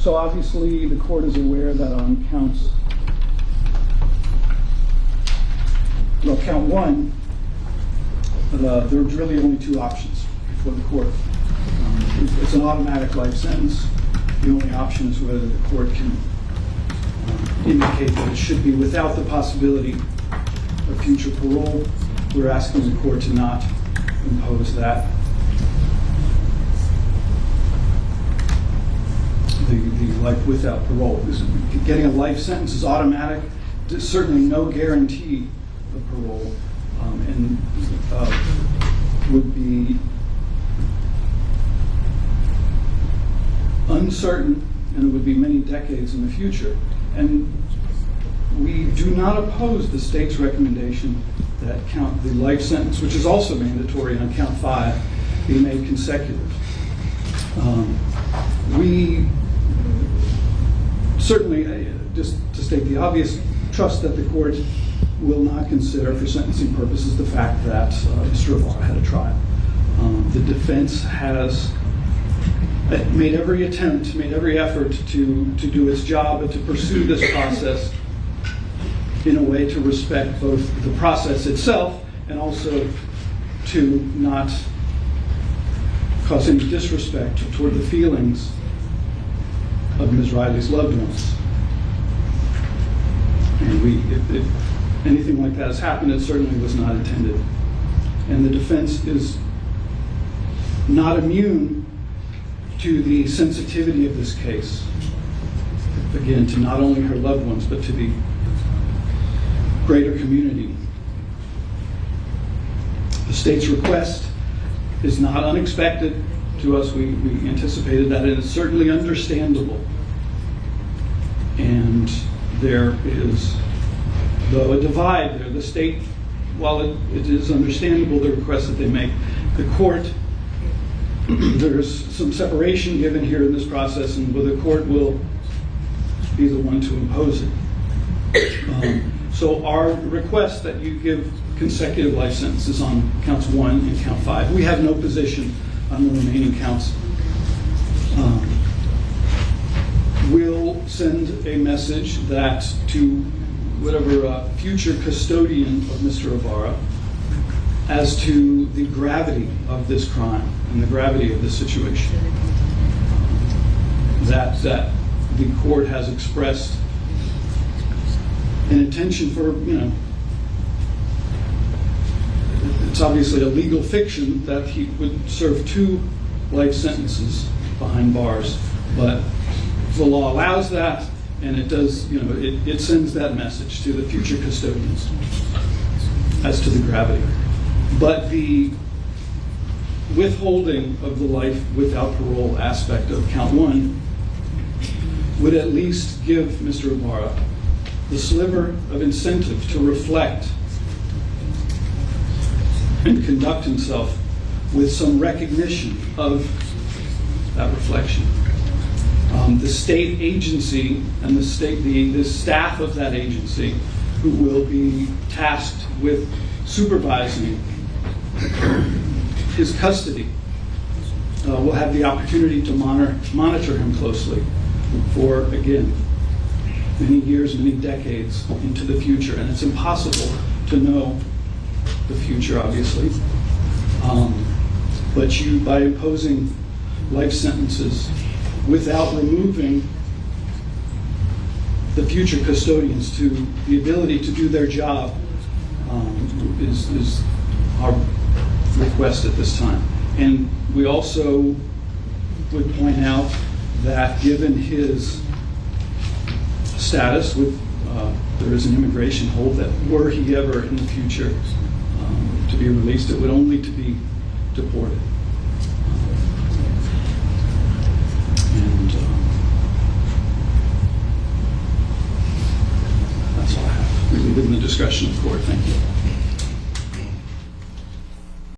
So obviously the court is aware that on count one, there's really only two options before the court. It's an automatic life sentence. The only option is whether the court can indicate that it should be without the possibility of future parole. We're asking the court to not impose that. The life without parole. Getting a life sentence is automatic. There's certainly no guarantee of parole, and would be uncertain, and it would be many decades in the future. And we do not oppose the state's recommendation that the life sentence, which is also mandatory on count 5, be made consecutive. We certainly, just to state the obvious, trust that the court will not consider for sentencing purposes the fact that Mr. Ibarra had a trial. The defense has made every attempt, made every effort to do its job and to pursue this process in a way to respect both the process itself and also to not cause any disrespect toward the feelings of Ms. Riley's loved ones. And if anything like that has happened, it certainly was not intended. And the defense is not immune to the sensitivity of this case. Again, to not only her loved ones, but to the greater community. The state's request is not unexpected to us. We anticipated that, and it's certainly understandable. And there is, though, a divide there. The state, while it is understandable the request that they make, the court, there's some separation given here in this process, and the court will be the one to impose it. So our request that you give consecutive life sentences on counts 1 and count 5. We have no position on the remaining counts. We'll send a message that to whatever future custodian of Mr. Ibarra as to the gravity of this crime and the gravity of this situation. That the court has expressed an intention for, it's obviously a legal fiction that he would serve 2 life sentences behind bars, but the law allows that, and it does, it sends that message to the future custodians as to the gravity. But the withholding of the life without parole aspect of count 1 would at least give Mr. Ibarra the sliver of incentive to reflect and conduct himself with some recognition of that reflection. The state agency and the staff of that agency, who will be tasked with supervising his custody, will have the opportunity to monitor him closely for, again, many years, many decades into the future. And it's impossible to know the future, obviously. But by imposing life sentences without removing the future custodians to the ability to do their job is our request at this time. And we also would point out that given his status with there is an immigration hold, that were he ever in the future to be released, it would only to be deported. And that's all I have. We leave it in the discretion of the court. Thank you.